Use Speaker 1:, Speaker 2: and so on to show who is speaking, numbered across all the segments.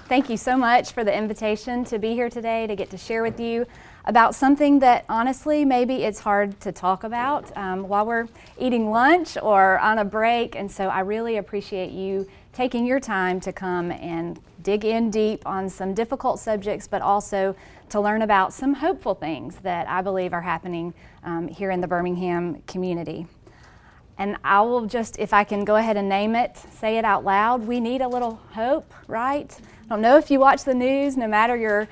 Speaker 1: Thank you so much for the invitation to be here today to get to share with you about something that honestly maybe it's hard to talk about while we're eating lunch or on a break, and so I really appreciate you taking your time to come and dig in deep on some difficult subjects, but also to learn about some hopeful things that I believe are happening here in the Birmingham community. And I will just, if I can go ahead and name it, say it out loud, we need a little hope, right? I don't know if you watch the news, no matter your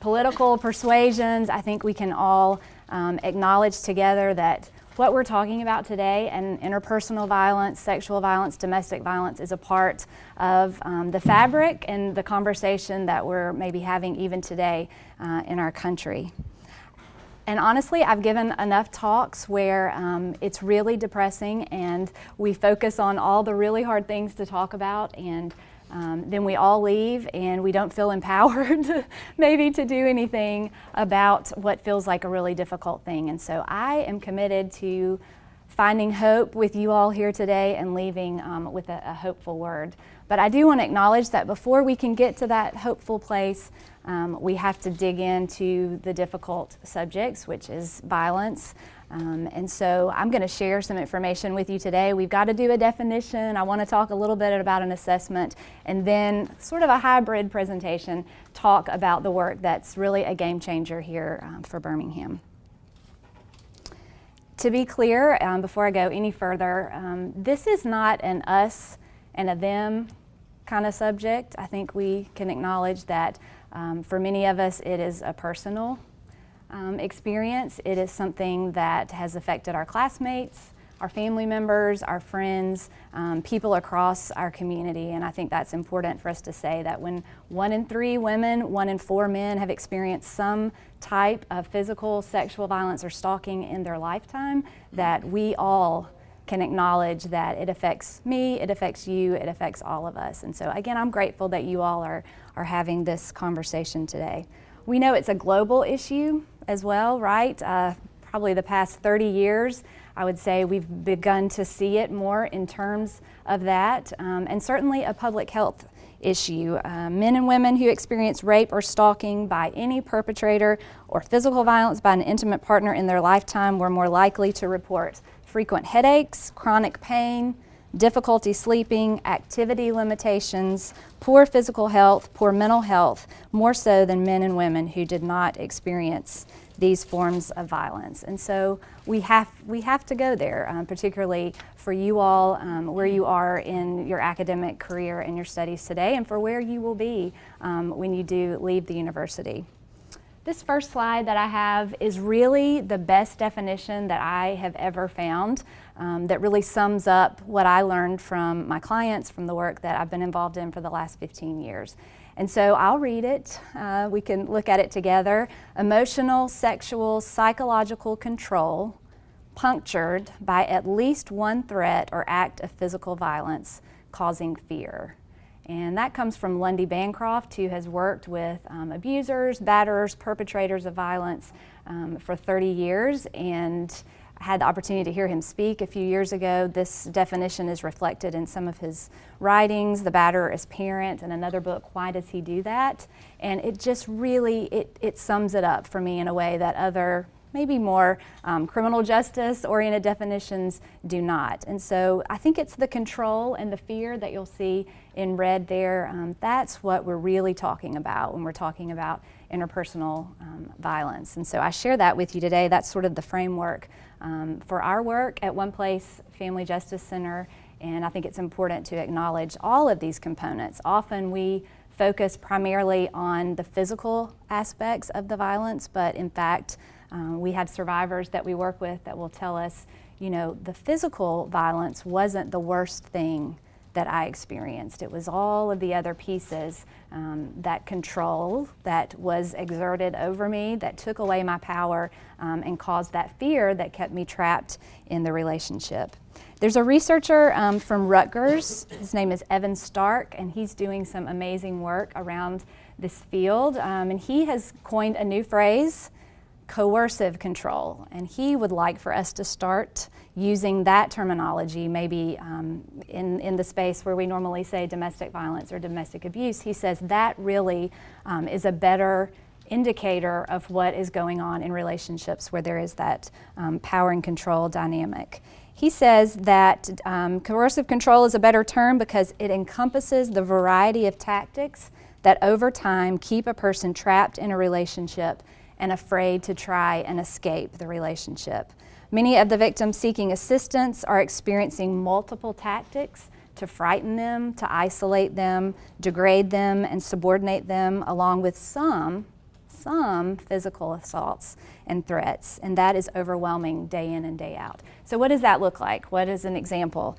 Speaker 1: political persuasions, I think we can all acknowledge together that what we're talking about today, and interpersonal violence, sexual violence, domestic violence, is a part of the fabric and the conversation that we're maybe having even today in our country. And honestly, I've given enough talks where it's really depressing and we focus on all the really hard things to talk about, and then we all leave and we don't feel empowered maybe to do anything about what feels like a really difficult thing. And so I am committed to finding hope with you all here today and leaving with a hopeful word. But I do want to acknowledge that before we can get to that hopeful place, we have to dig into the difficult subjects, which is violence. And so I'm going to share some information with you today. We've got to do a definition. I want to talk a little bit about an assessment, and then sort of a hybrid presentation, talk about the work that's really a game changer here for Birmingham. To be clear, before I go any further, this is not an us and a them kind of subject. I think we can acknowledge that for many of us it is a personal experience. It is something that has affected our classmates, our family members, our friends, people across our community. And I think that's important for us to say that when 1 in 3 women, 1 in 4 men have experienced some type of physical, sexual violence or stalking in their lifetime, that we all can acknowledge that it affects me, it affects you, it affects all of us. And so again, I'm grateful that you all are having this conversation today. We know it's a global issue as well, right? Probably the past 30 years, I would say we've begun to see it more in terms of that, and certainly a public health issue. Men and women who experience rape or stalking by any perpetrator or physical violence by an intimate partner in their lifetime were more likely to report frequent headaches, chronic pain, difficulty sleeping, activity limitations, poor physical health, poor mental health, more so than men and women who did not experience these forms of violence. And so we have to go there, particularly for you all, where you are in your academic career and your studies today, and for where you will be when you do leave the university. This first slide that I have is really the best definition that I have ever found that really sums up what I learned from my clients, from the work that I've been involved in for the last 15 years. And so I'll read it. We can look at it together. Emotional, sexual, psychological control punctured by at least one threat or act of physical violence causing fear. And that comes from Lundy Bancroft, who has worked with abusers, batterers, perpetrators of violence for 30 years, and I had the opportunity to hear him speak a few years ago. This definition is reflected in some of his writings, The Batterer as Parent, and another book, Why Does He Do That? And it just really, it sums it up for me in a way that other, maybe more criminal justice oriented definitions do not. And so I think it's the control and the fear that you'll see in red there. That's what we're really talking about when we're talking about interpersonal violence. And so I share that with you today. That's sort of the framework for our work at One Place Family Justice Center. And I think it's important to acknowledge all of these components. Often we focus primarily on the physical aspects of the violence, but in fact, we have survivors that we work with that will tell us, you know, the physical violence wasn't the worst thing that I experienced. It was all of the other pieces, that control that was exerted over me, that took away my power and caused that fear that kept me trapped in the relationship. There's a researcher from Rutgers, his name is Evan Stark, and he's doing some amazing work around this field. And he has coined a new phrase, coercive control, and he would like for us to start using that terminology maybe in the space where we normally say domestic violence or domestic abuse. He says that really is a better indicator of what is going on in relationships where there is that power and control dynamic. He says that coercive control is a better term because it encompasses the variety of tactics that over time keep a person trapped in a relationship and afraid to try and escape the relationship. Many of the victims seeking assistance are experiencing multiple tactics to frighten them, to isolate them, degrade them, and subordinate them, along with some physical assaults and threats, and that is overwhelming day in and day out. So what does that look like? What is an example?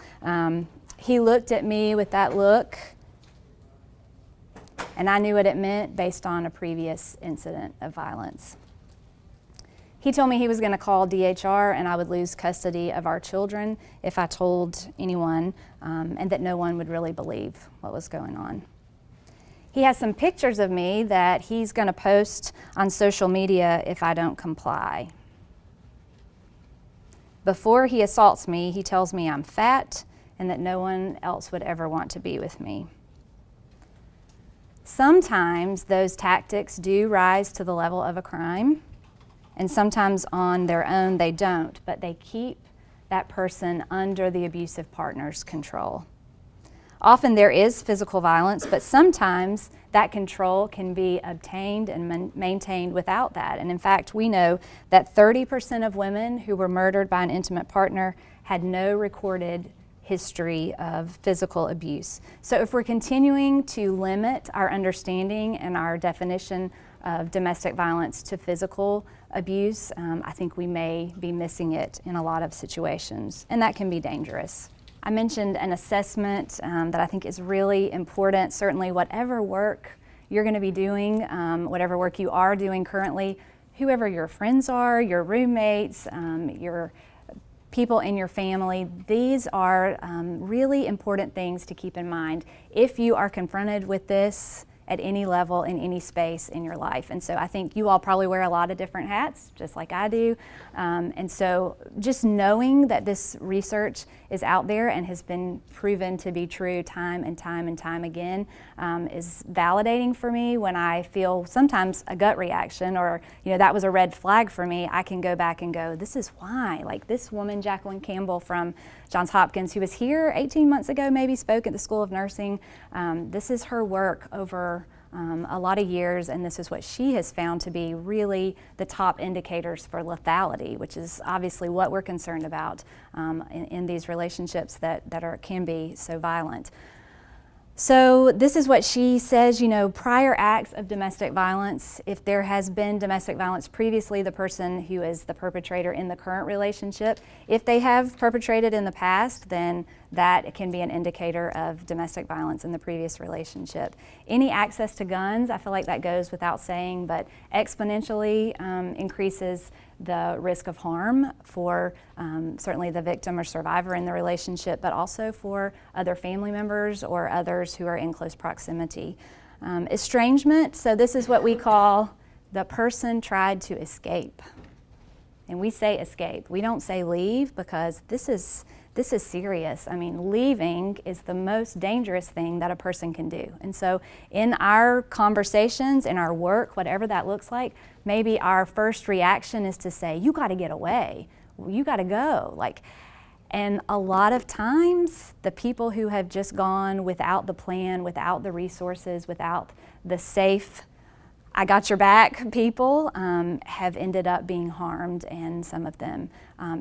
Speaker 1: He looked at me with that look, and I knew what it meant based on a previous incident of violence. He told me he was going to call DHR and I would lose custody of our children if I told anyone, and that no one would really believe what was going on. He has some pictures of me that he's going to post on social media if I don't comply. Before he assaults me, he tells me I'm fat and that no one else would ever want to be with me. Sometimes those tactics do rise to the level of a crime, and sometimes on their own they don't, but they keep that person under the abusive partner's control. Often there is physical violence, but sometimes that control can be obtained and maintained without that. And in fact, we know that 30% of women who were murdered by an intimate partner had no recorded history of physical abuse. So if we're continuing to limit our understanding and our definition of domestic violence to physical abuse, I think we may be missing it in a lot of situations, and that can be dangerous. I mentioned an assessment that I think is really important. Certainly whatever work you're going to be doing, whatever work you are doing currently, whoever your friends are, your roommates, your people in your family, these are really important things to keep in mind if you are confronted with this at any level, in any space in your life. And so I think you all probably wear a lot of different hats, just like I do. And so just knowing that this research is out there and has been proven to be true time and time and time again is validating for me. When I feel sometimes a gut reaction or, you know, that was a red flag for me, I can go back and go, this is why. Like this woman, Jacqueline Campbell from Johns Hopkins, who was here 18 months ago, maybe spoke at the School of Nursing. This is her work over a lot of years, and this is what she has found to be really the top indicators for lethality, which is obviously what we're concerned about in these relationships that can be so violent. So this is what she says, you know, prior acts of domestic violence, if there has been domestic violence previously, the person who is the perpetrator in the current relationship, if they have perpetrated in the past, then that can be an indicator of domestic violence in the previous relationship. Any access to guns, I feel like that goes without saying, but exponentially increases the risk of harm for certainly the victim or survivor in the relationship, but also for other family members or others who are in close proximity. Estrangement, so this is what we call the person tried to escape. And we say escape. We don't say leave because this is serious. I mean, leaving is the most dangerous thing that a person can do. And so in our conversations, in our work, whatever that looks like, maybe our first reaction is to say, you got to get away. You got to go. And a lot of times, the people who have just gone without the plan, without the resources, without the safe, I got your back people have ended up being harmed and some of them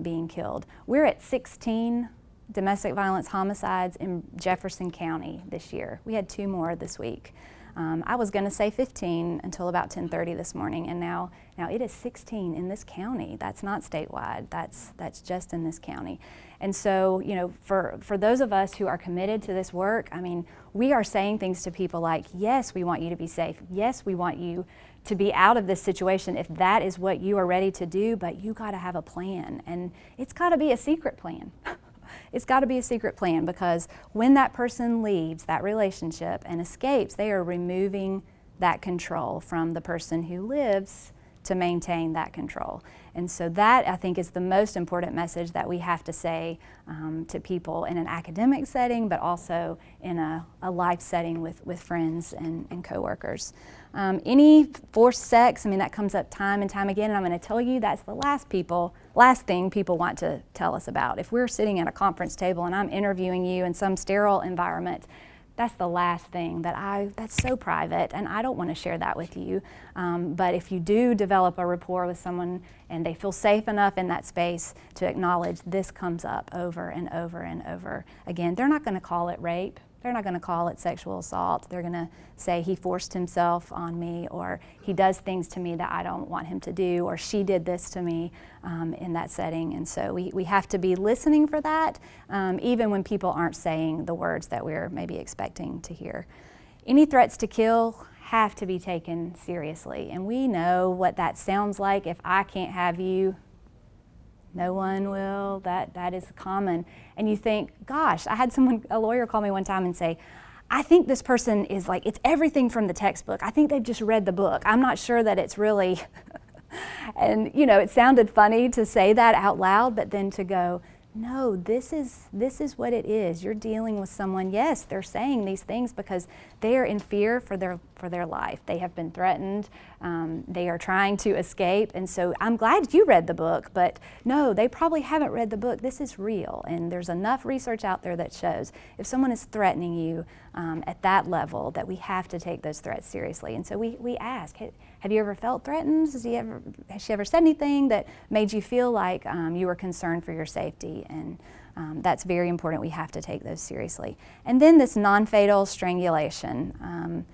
Speaker 1: being killed. We're at 16 domestic violence homicides in Jefferson County this year. We had 2 more this week. I was going to say 15 until about 10:30 this morning, and now it is 16 in this county. That's not statewide. That's just in this county. And so, you know, for those of us who are committed to this work, I mean, we are saying things to people like, yes, we want you to be safe. Yes, we want you to be out of this situation if that is what you are ready to do, but you got to have a plan, and it's got to be a secret plan. It's got to be a secret plan, because when that person leaves that relationship and escapes, they are removing that control from the person who lives to maintain that control. And so that, I think, is the most important message that we have to say to people in an academic setting, but also in a life setting with friends and coworkers. Any forced sex, I mean, that comes up time and time again, and I'm going to tell you that's the last thing people want to tell us about. If we're sitting at a conference table and I'm interviewing you in some sterile environment, that's the last thing that's so private, and I don't want to share that with you. But if you do develop a rapport with someone and they feel safe enough in that space to acknowledge this comes up over and over and over again, they're not going to call it rape. They're not going to call it sexual assault. They're going to say he forced himself on me, or he does things to me that I don't want him to do, or she did this to me in that setting. And so we have to be listening for that, even when people aren't saying the words that we're maybe expecting to hear. Any threats to kill have to be taken seriously. And we know what that sounds like. If I can't have you, no one will. That is common. And you think, gosh, I had a lawyer call me one time and say, I think this person is like, it's everything from the textbook. I think they've just read the book. I'm not sure that it's really, and it sounded funny to say that out loud, but then to go, no, this is what it is. You're dealing with someone, yes, they're saying these things because they are in fear for their life. They have been threatened. They are trying to escape. And so I'm glad you read the book, but no, they probably haven't read the book. This is real. And there's enough research out there that shows if someone is threatening you at that level, that we have to take those threats seriously. And so we ask, have you ever felt threatened? Has she ever said anything that made you feel like you were concerned for your safety? And that's very important. We have to take those seriously. And then this non-fatal strangulation.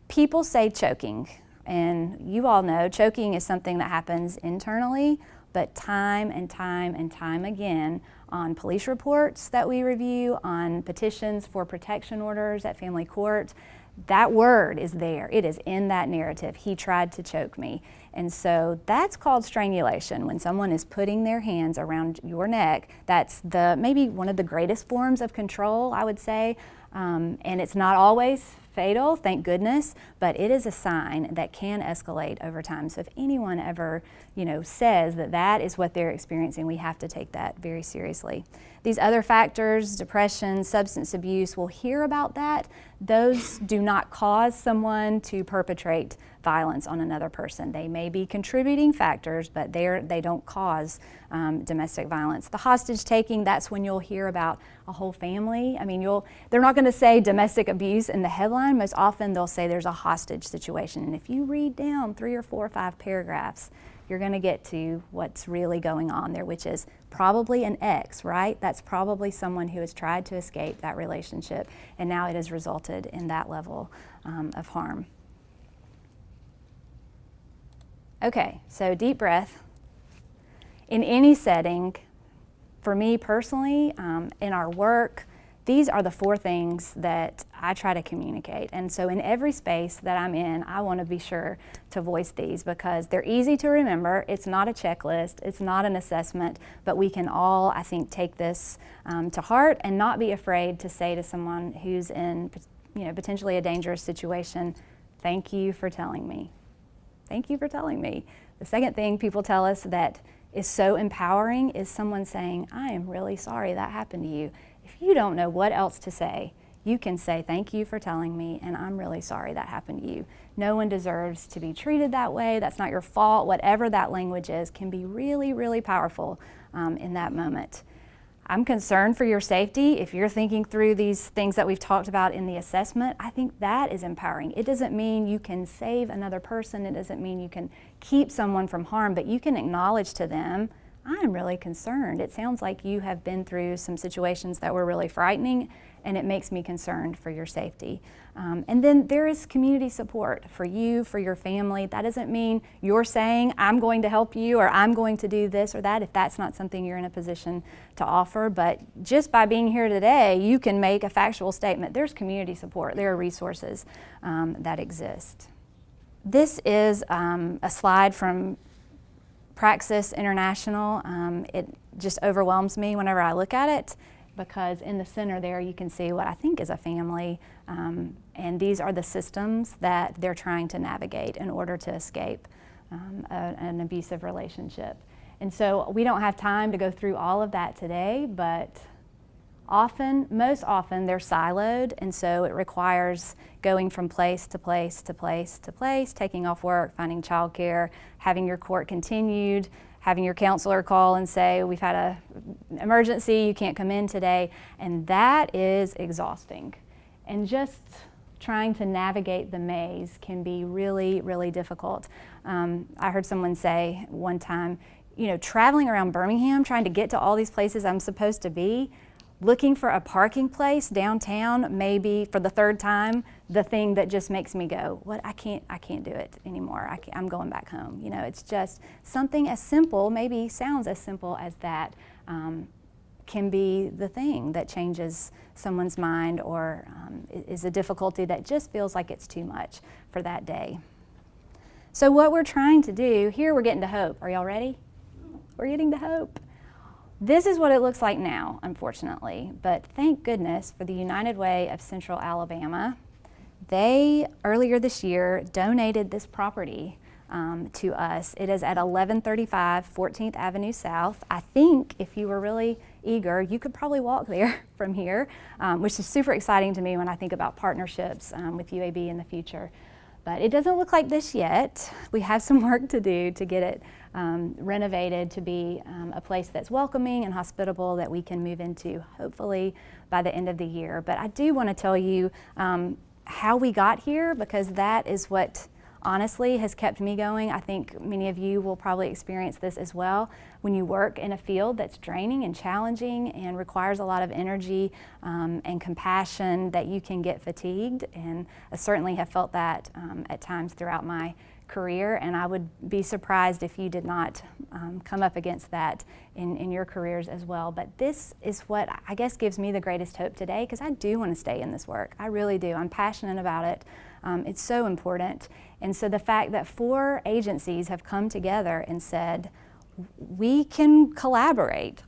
Speaker 1: People say choking, and you all know choking is something that happens internally, but time and time and time again on police reports that we review, on petitions for protection orders at family court, that word is there. It is in that narrative. He tried to choke me. And so that's called strangulation. When someone is putting their hands around your neck, that's maybe one of the greatest forms of control, I would say. And it's not always fatal, thank goodness, but it is a sign that can escalate over time. So if anyone ever, says that is what they're experiencing, we have to take that very seriously. These other factors, depression, substance abuse, we'll hear about that. Those do not cause someone to perpetrate violence on another person. They may be contributing factors, but they don't cause domestic violence. The hostage taking, that's when you'll hear about a whole family. I mean, they're not going to say domestic abuse in the headline. Most often they'll say there's a hostage situation. And if you read down 3 or 4 or 5 paragraphs, you're going to get to what's really going on there, which is probably an ex, right? That's probably someone who has tried to escape that relationship, and now it has resulted in that level of harm. Okay, so deep breath. In any setting, for me personally, in our work, these are the 4 things that I try to communicate. And so in every space that I'm in, I want to be sure to voice these because they're easy to remember. It's not a checklist. It's not an assessment, but we can all, I think, take this to heart and not be afraid to say to someone who's in, potentially a dangerous situation, thank you for telling me. Thank you for telling me. The second thing people tell us that is so empowering is someone saying, I am really sorry that happened to you. If you don't know what else to say, you can say, thank you for telling me, and I'm really sorry that happened to you. No one deserves to be treated that way. That's not your fault. Whatever that language is can be really, really powerful in that moment. I'm concerned for your safety. If you're thinking through these things that we've talked about in the assessment, I think that is empowering. It doesn't mean you can save another person. It doesn't mean you can keep someone from harm, but you can acknowledge to them, I'm really concerned. It sounds like you have been through some situations that were really frightening, and it makes me concerned for your safety. And then there is community support for you, for your family. That doesn't mean you're saying, I'm going to help you, or I'm going to do this or that, if that's not something you're in a position to offer. But just by being here today, you can make a factual statement. There's community support. There are resources that exist. This is a slide from Praxis International. It just overwhelms me whenever I look at it, because in the center there you can see what I think is a family, and these are the systems that they're trying to navigate in order to escape an abusive relationship. And so we don't have time to go through all of that today, but most often they're siloed, and so it requires going from place to place to place to place, taking off work, finding childcare, having your court continued, having your counselor call and say, we've had an emergency, you can't come in today, and that is exhausting. And just trying to navigate the maze can be really, really difficult. I heard someone say one time, traveling around Birmingham, trying to get to all these places I'm supposed to be, looking for a parking place downtown, maybe for the third time, the thing that just makes me go, what, I can't do it anymore. I'm going back home. It's just something as simple, maybe sounds as simple as that, can be the thing that changes someone's mind or is a difficulty that just feels like it's too much for that day. So what we're trying to do, here we're getting to hope. Are y'all ready? We're getting to hope. This is what it looks like now, unfortunately, but thank goodness for the United Way of Central Alabama. They, earlier this year, donated this property to us. It is at 1135 14th Avenue South. I think if you were really eager, you could probably walk there from here, which is super exciting to me when I think about partnerships with UAB in the future. But it doesn't look like this yet. We have some work to do to get it renovated to be a place that's welcoming and hospitable that we can move into, hopefully by the end of the year. But I do want to tell you how we got here, because that is what honestly has kept me going. I think many of you will probably experience this as well. When you work in a field that's draining and challenging and requires a lot of energy and compassion, that you can get fatigued, and I certainly have felt that at times throughout my career, and I would be surprised if you did not come up against that in your careers as well. But this is what I guess gives me the greatest hope today, because I do want to stay in this work. I really do. I'm passionate about it. It's so important. And so the fact that 4 agencies have come together and said, we can collaborate,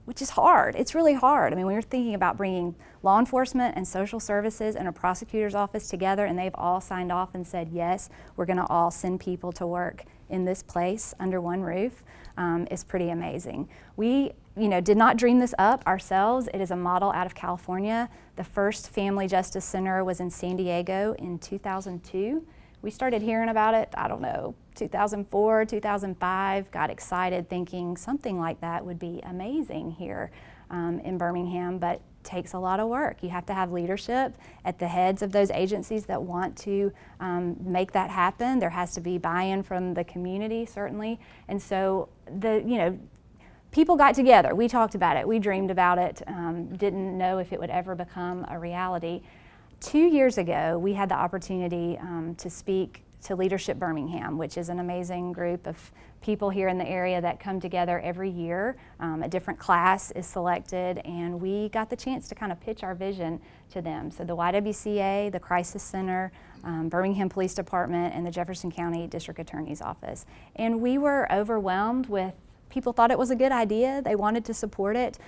Speaker 1: which is hard. It's really hard. I mean, when you're thinking about bringing law enforcement and social services and a prosecutor's office together, and they've all signed off and said, yes, we're going to all send people to work in this place under one roof, is pretty amazing. We did not dream this up ourselves. It is a model out of California. The first Family Justice Center was in San Diego in 2002. We started hearing about it, 2004, 2005, got excited thinking something like that would be amazing here in Birmingham, but takes a lot of work. You have to have leadership at the heads of those agencies that want to make that happen. There has to be buy-in from the community, certainly. And so people got together. We talked about it. We dreamed about it. Didn't know if it would ever become a reality. 2 years ago, we had the opportunity to speak to Leadership Birmingham, which is an amazing group of people here in the area that come together every year. A different class is selected, and we got the chance to kind of pitch our vision to them. So the YWCA, the Crisis Center, Birmingham Police Department, and the Jefferson County District Attorney's Office. And we were overwhelmed with people thought it was a good idea. They wanted to support it.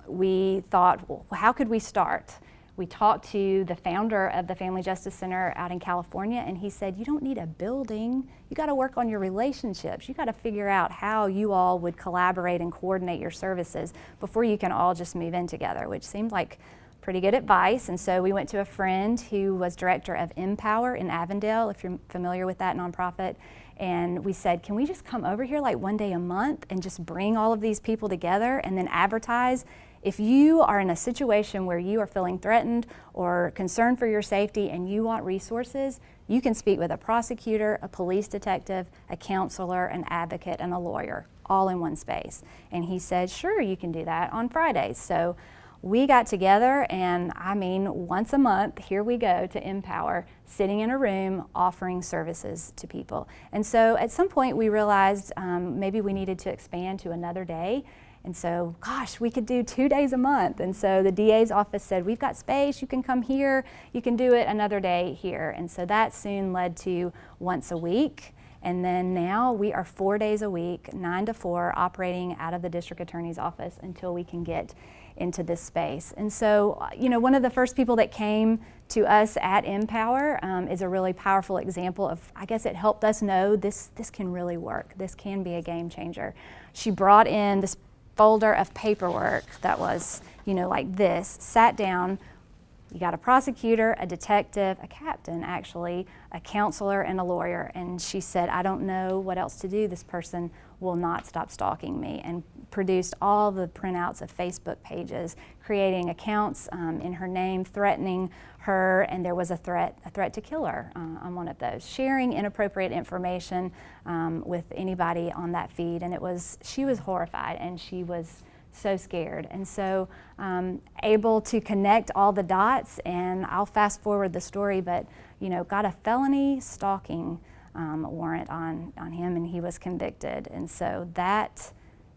Speaker 1: We thought, well, how could we start? We talked to the founder of the Family Justice Center out in California, and he said, you don't need a building. You got to work on your relationships. You got to figure out how you all would collaborate and coordinate your services before you can all just move in together, which seemed like pretty good advice. And so we went to a friend who was director of Empower in Avondale, if you're familiar with that nonprofit. And we said, can we just come over here like one day a month and just bring all of these people together and then advertise? If you are in a situation where you are feeling threatened or concerned for your safety and you want resources, you can speak with a prosecutor, a police detective, a counselor, an advocate, and a lawyer, all in one space. And he said, sure, you can do that on Fridays. So we got together, and I mean, once a month, here we go to Empower, sitting in a room offering services to people. And so at some point we realized maybe we needed to expand to another day. And so, gosh, we could do 2 days a month. And so the DA's office said, we've got space, you can come here, you can do it another day here. And so that soon led to once a week. And then now we are 4 days a week, 9 to 4, operating out of the district attorney's office until we can get into this space. And so, one of the first people that came to us at Empower is a really powerful example of, I guess it helped us know this can really work. This can be a game changer. She brought in this folder of paperwork that was, like this, sat down. You got a prosecutor, a detective, a captain actually, a counselor, and a lawyer. And she said, I don't know what else to do. This person will not stop stalking me, and produced all the printouts of Facebook pages, creating accounts in her name, threatening her, and there was a threat to kill her on one of those, sharing inappropriate information with anybody on that feed. And she was horrified, and she was so scared. And so able to connect all the dots, and I'll fast forward the story, but got a felony stalking warrant on him, and he was convicted. And so that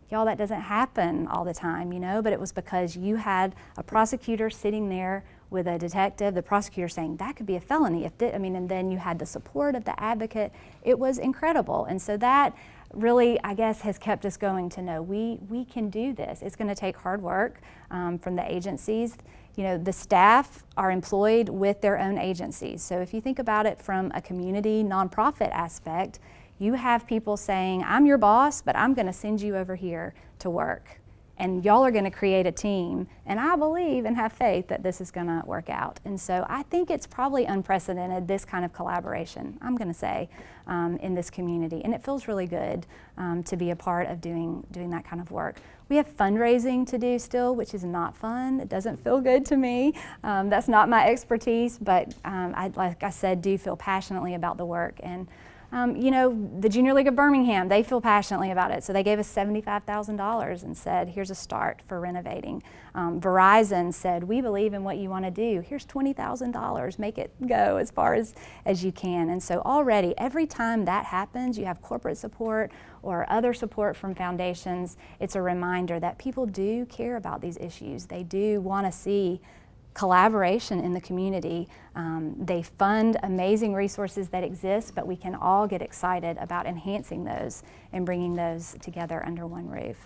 Speaker 1: doesn't happen all the time, but it was because you had a prosecutor sitting there with a detective, the prosecutor saying that could be a felony and then you had the support of the advocate. It was incredible. And so that really, I guess, has kept us going to know we can do this. It's going to take hard work from the agencies. The staff are employed with their own agencies. So if you think about it from a community nonprofit aspect, you have people saying, I'm your boss, but I'm going to send you over here to work. And y'all are going to create a team. And I believe and have faith that this is going to work out. And so I think it's probably unprecedented, this kind of collaboration, I'm going to say, in this community. And it feels really good to be a part of doing that kind of work. We have fundraising to do still, which is not fun. It doesn't feel good to me. That's not my expertise, but like I said, do feel passionately about the work. And the Junior League of Birmingham, they feel passionately about it. So they gave us $75,000 and said, here's a start for renovating. Verizon said, we believe in what you want to do. Here's $20,000. Make it go as far as you can. And so already, every time that happens, you have corporate support or other support from foundations. It's a reminder that people do care about these issues. They do want to see collaboration in the community. They fund amazing resources that exist, but we can all get excited about enhancing those and bringing those together under one roof.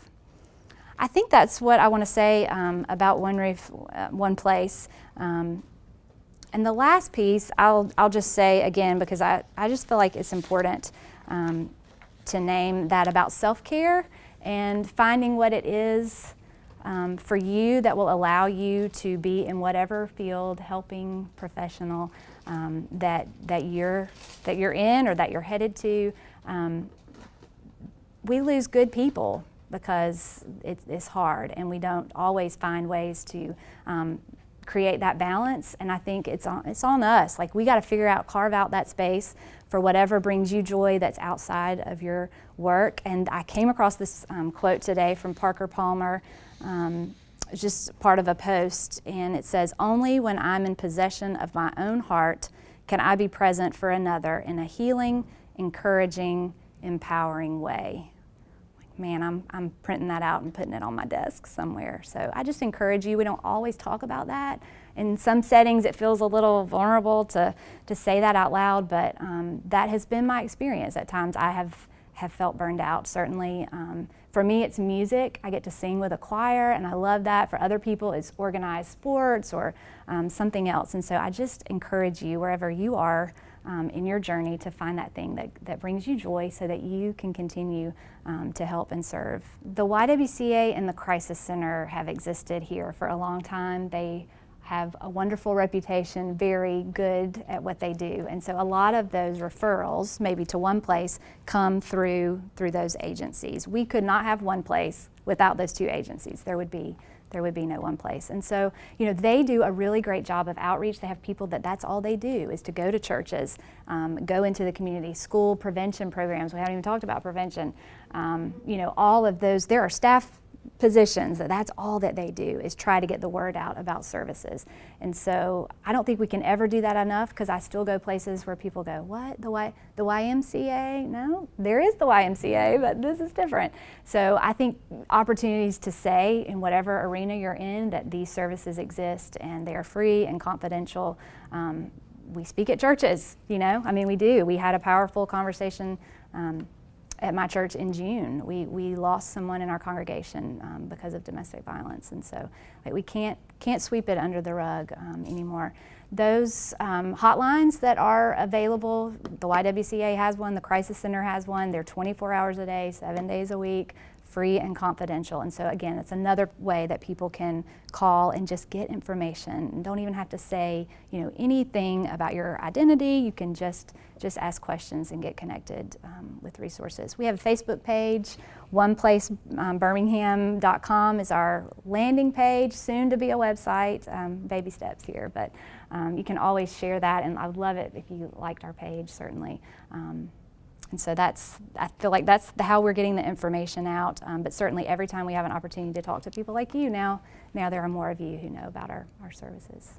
Speaker 1: I think that's what I want to say about One Roof, One Place. And the last piece, I'll just say again, because I just feel like it's important to name that about self-care and finding what it is for you that will allow you to be in whatever field, helping professional that you're in or that you're headed to. We lose good people because it's hard, and we don't always find ways to create that balance. And I think it's on us. Like, we got to carve out that space for whatever brings you joy that's outside of your work. And I came across this quote today from Parker Palmer. Just part of a post, and it says, only when I'm in possession of my own heart can I be present for another in a healing, encouraging, empowering way. Man, I'm printing that out and putting it on my desk somewhere. So I just encourage you, we don't always talk about that. In some settings it feels a little vulnerable to say that out loud, but that has been my experience. At times I have felt burned out, certainly. For me, it's music. I get to sing with a choir, and I love that. For other people, it's organized sports or something else. And so I just encourage you, wherever you are in your journey, to find that thing that brings you joy so that you can continue to help and serve. The YWCA and the Crisis Center have existed here for a long time. They have a wonderful reputation, very good at what they do. And so a lot of those referrals, maybe to One Place, come through those agencies. We could not have One Place without those two agencies. There would be no One Place. And so, they do a really great job of outreach. They have people that's all they do, is to go to churches, go into the community, school prevention programs. We haven't even talked about prevention. All of those, there are staff positions that's all that they do, is try to get the word out about services. And so I don't think we can ever do that enough, because I still go places where people go, what, the YMCA? No, there is the YMCA, but this is different. So I think opportunities to say in whatever arena you're in that these services exist and they are free and confidential. We speak at churches, we do. We had a powerful conversation at my church in June. We lost someone in our congregation because of domestic violence, and so we can't sweep it under the rug anymore. Those hotlines that are available, the YWCA has one, the Crisis Center has one. They're 24 hours a day, 7 days a week, free and confidential. And so again, it's another way that people can call and just get information and don't even have to say, you know, anything about your identity. You can just ask questions and get connected with resources. We have a Facebook page. OnePlaceBirmingham.com is our landing page, soon to be a website. Baby steps here, but you can always share that, and I would love it if you liked our page, certainly. And so I feel like that's how we're getting the information out. But certainly every time we have an opportunity to talk to people like you now there are more of you who know about our services.